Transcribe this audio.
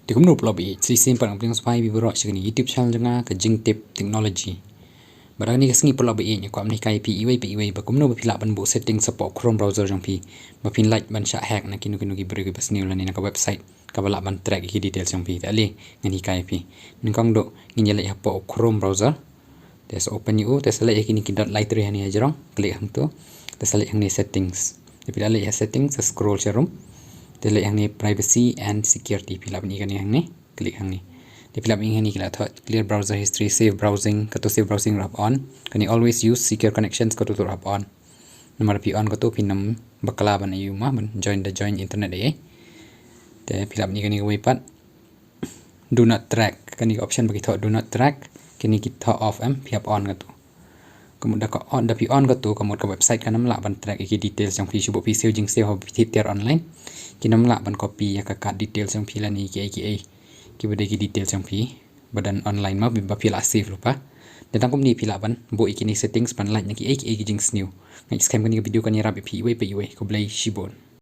Di Kumno Paralok sistem pengambilan supaya baroh segini YouTube channel dengan ke Jingtip Technology. Barang ni kesengi Paralok ni ko amni kai pi iwai ba Kumno ba pilak ban bu setting support Chrome browser jong pi ba pin Lait Naka Hack na kinu ki beri Riew Sniew la ni na website ka balak ban track ki details jong pi tali ngani kai pi ningkong do nginjala Hapoh Chrome browser tes open you tes select kini .light3 ni ajrong klik hang tu tes select hang ni settings pilih le settings scroll serum tele yang ni privacy and security pilap ni kan yang ni klik yang ni di pilap ini ni kita clear browser history save browsing katu save browsing wrap on kan always use secure connections katu tu wrap on nomor pi on katu pinam bakala ban ayu mah ban join internet ai te pilap ni kan ni wipat do not track kan ni option bagi do not track kini kita off piap on katu kemudian ka on tapi on katu kemudian ke website kan namla ban track iki details yang fi shubo fi sale Jingshah Hack tiar online kinamla ban copy ya ka details yang filan iki ki bade ki details yang fi badan online ma ba pila save lupa dan tangkum ni pila ban bo iki ni settings ban like ki Jingshah Hack ngai scam kan ni video kan yarap pi Khublei Shibun